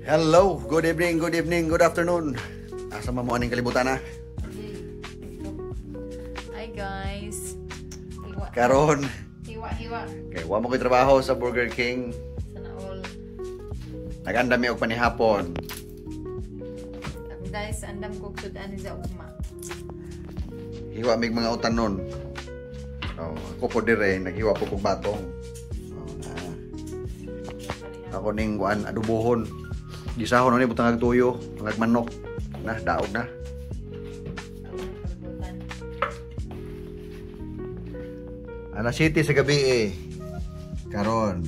Hello, good evening, good afternoon. Asa mo aning kalibutan na? Hi guys. Hiwa. Karon, Hiwa. kay wa mo koy trabaho sa Burger King. Sana all. Nagandami og panihapon. Guys, andam ko sudan sa ugma. Hiwa mig mga utanon. Oh, ako po dire naghiwa po kog batong. Oh, na. Ako ning kuan adubohon. Gisahon ni butang agtuyo, nagmanok. Na daog na. Alas 7 sa gabi eh. Karon.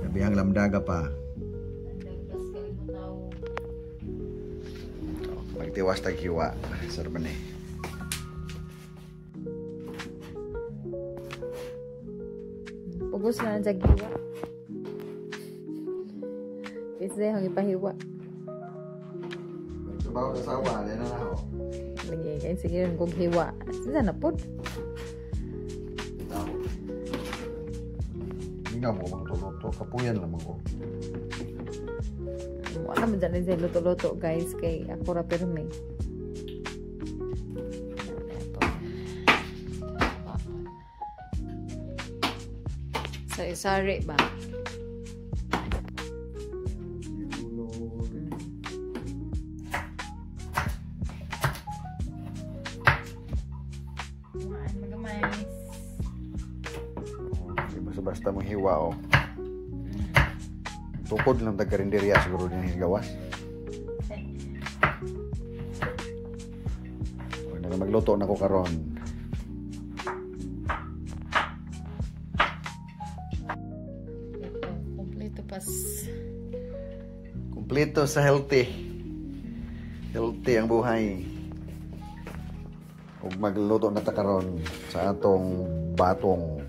Gabi ang lamdaga pa. Magtiwas tag hiwa. Sir man eh. Pugos na ang hiwa. Kasi ang ipahiwa. Trabaho sa sawa, di na ako. Lagi guys, sige rin kong hiwa. Saan na po? Hindi nga mo magtuluto. Kapuyan naman ko. Wala mo dyan sa luto-luto guys. Kay ako ra pirme. Sari-sari ba? Basta mong hiwa oh. Tukod lang tagkarinderya siguro din higawas. Huwag na magluto na ko karon. Kompleto sa healthy. Healthy ang buhay. Huwag magluto na ta karon sa atong batong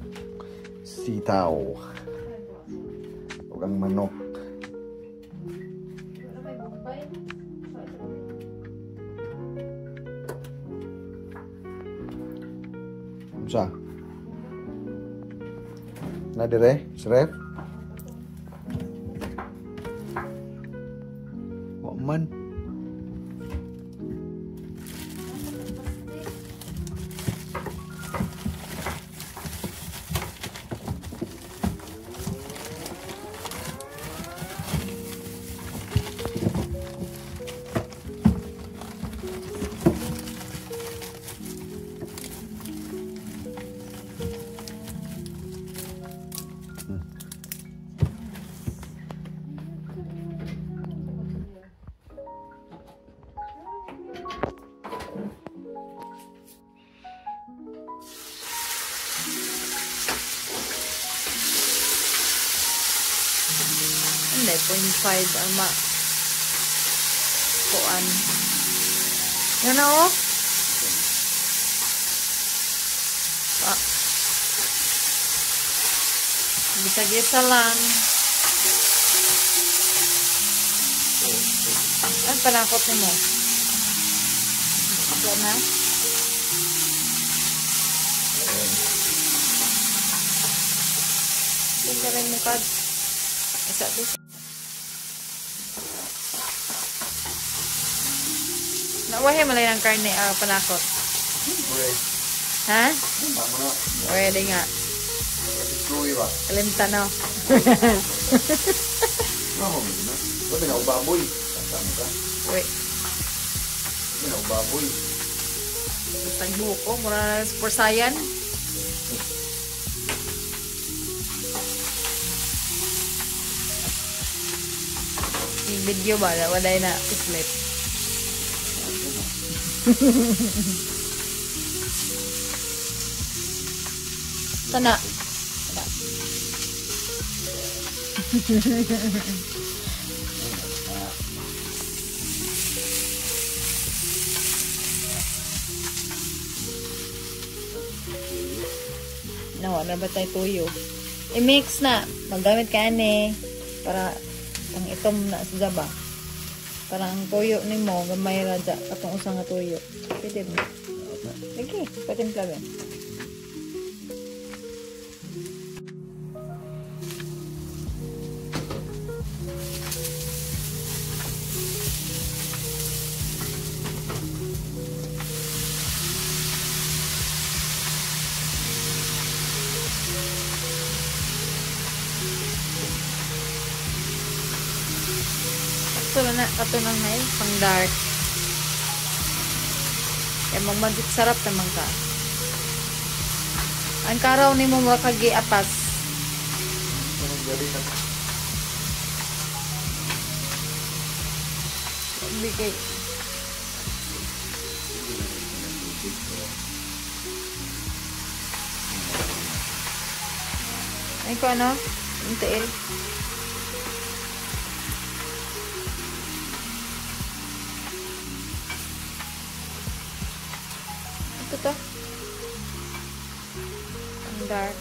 sitaw o ang manok. Sa na dire sref man Hindi, 0.5 ama. Kuan. Yan na oh. Bisa-bisa lang. Ang panakot mo. Ito na. Ito rin mo kad. Isa dito. Nawahe malay ng karne panakot. Ha? Pwede nga. Kalimta no. Ba't na ubaboy? Wait. Na ubaboy. Bastang buko. Mura for sayan. Yung video ba? Waday na islet. Sana. Nawala ba tayo tuyo? I-mix na. Maggamit ka ane. Para ang itom na sa ba. Para ang tuyo ni mo. Gamay radya. Katong usang nga tuyo. Pwede mo. Lagi. Patimpla ba? Gusto na katunang na yun, pang dark. Kaya magmagit sarap naman ka. Ang karaw ni mo makagiapas. Bigay. Ay ko ano? Ang tiil. Ito to. Ang dark.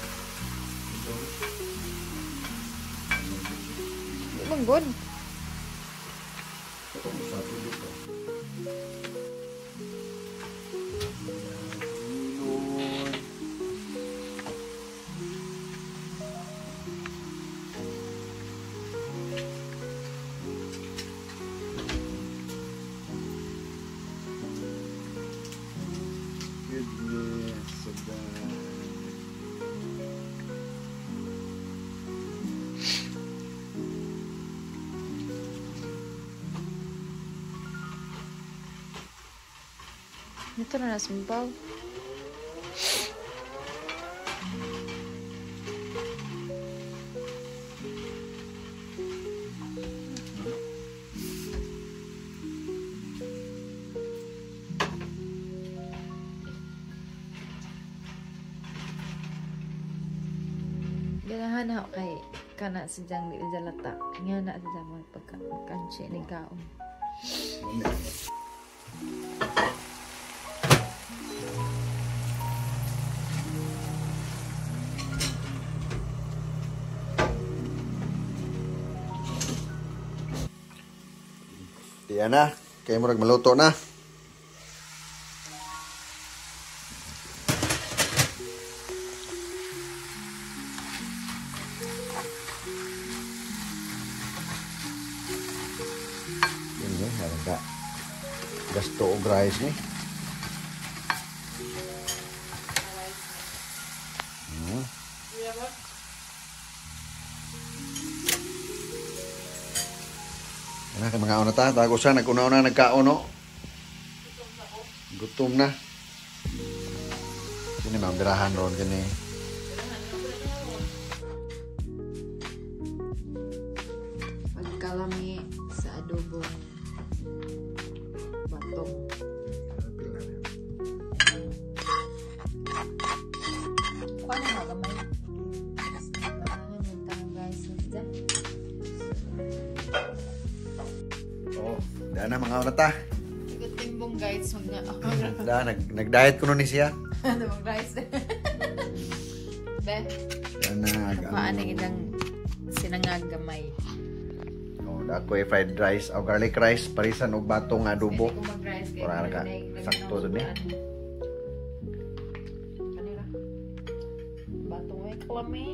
Di bang good? Goodness of God. Ito na nasumbaw. Ganahan ako kay kana sa diyang niljalata. Nga na sa diyang magpagkansi ni kaon. Diyan na. Kaya mo maluto na. Ini harga gasto og rice ni. Ano kay mga una ta, bago sa naguna-una nagkaon no. Gutom na. Kini mambirahan ron kini. Pagkalami sa adobo. Batong. Paano nga gamay? Oh, daan na mga una ta. Good timbong guys. Daan nag-diet kuno ni siya. Ano bang rice? Be? Daan na Paano ilang sinangag gamay? Oh, dako fried rice o garlic rice parisan og batong adobo. Hindi ko mag-rice kayo. Para ka sakto dun eh. Kanira? Batong ay kalami.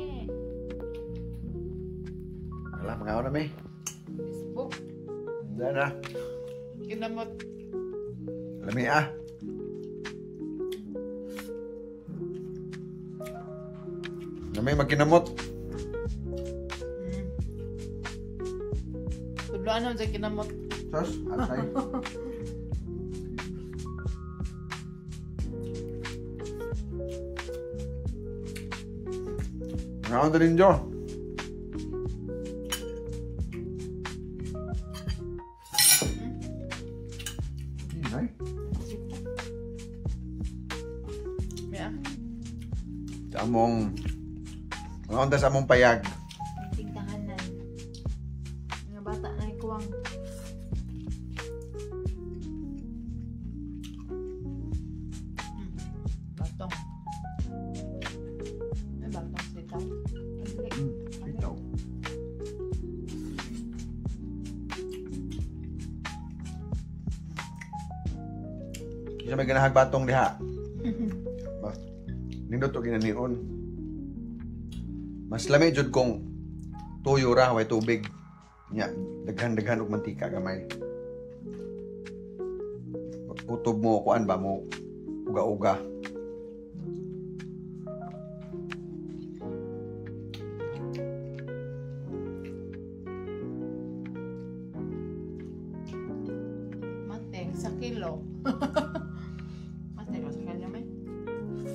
Wala mga una mi. Facebook. Daan na. Kinamot. Lami ah. Lami magkinamot. Tudloan naman sa kinamot. Sos, asay. Ngaon din jo. Ay. Yeah. Sa among ngaon ta sa among payag. Tingtahanan. Mga bata na ikuwang. Batong. Ay, batong sitaw. Ito. Isa may ganahag batong diha. Ba? Nindot to ginanion. Mas lami jud kung tuyo ra way tubig. Nya daghan-daghan og mantika gamay. Pagkutob mo kuan ba mo uga-uga. Sa kilo. Mas tayo sa kanya may.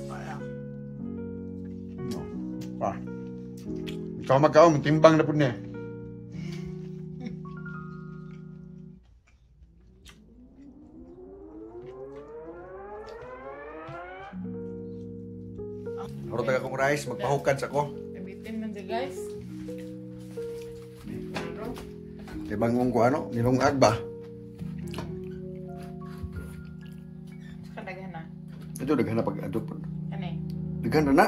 Wala. No. Pa. Ikaw magkaon, timbang na po niya. Haro taga kong rice, magpahukad sa ko. Kabitin man dyan guys. Pero, Ibangong ko ano, nilungag ba? saka daghan na. Ito daghan na pag adto. Ano eh? Daghan na na.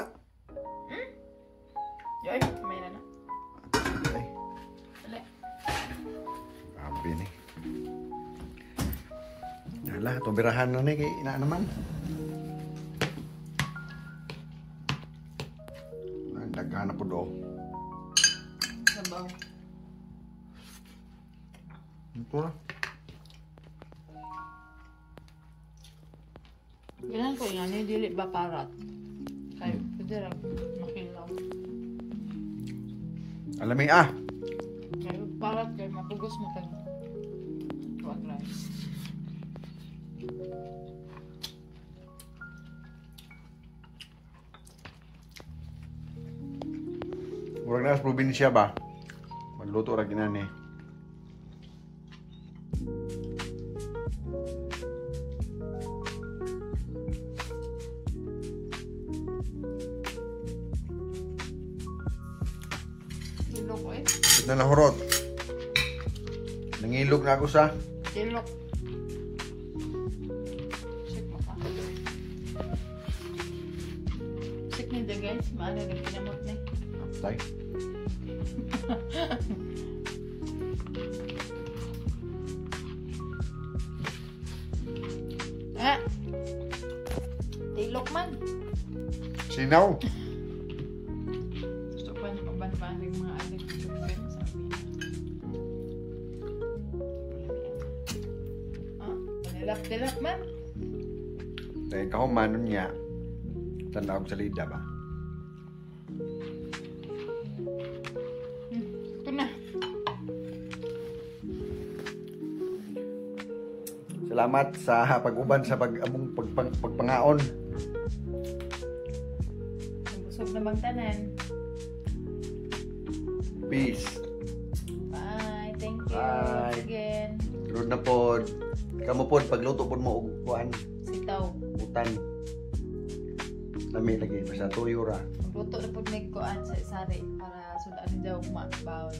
Yoy, may na na. Ay, Dali. grabe ni. Hala, itong birahan na ni kay ina naman. Daghan na po do. Sabaw. Ito na. Ganyan ko yan, dili ba parat? Kaya, pwede lang makilaw. Alam mo ah. Kaya parat kayo, mapugos mo kayo. Huwag rice. Murag na sa probinsya ba? Magluto ra ginani. Tilok eh. Na nahurot. Nangilog na ako sa Tilok. Check mo ka. Check nyo dyan guys, maano na pinamot na eh. tay. Ah! Tilok man. Sinaw. Gusto pa niyo paban-panig mga adik ko friend, sabi niya. Ah, panilap-tilap man. Dahil kahumanon niya. Tanawag sa lida ba? Ito na. Salamat sa pag-uban sa pagpangaon. Busog na bang tanan. Peace. Bye. Thank you. Bye. Again. Lord na pod. Kamu pod pagluto pod mo og kuan, Sitaw. utan. Lami lagi basta tuyo ra. Magluto na po nagkuan sa sari para sudan daw kumabawon.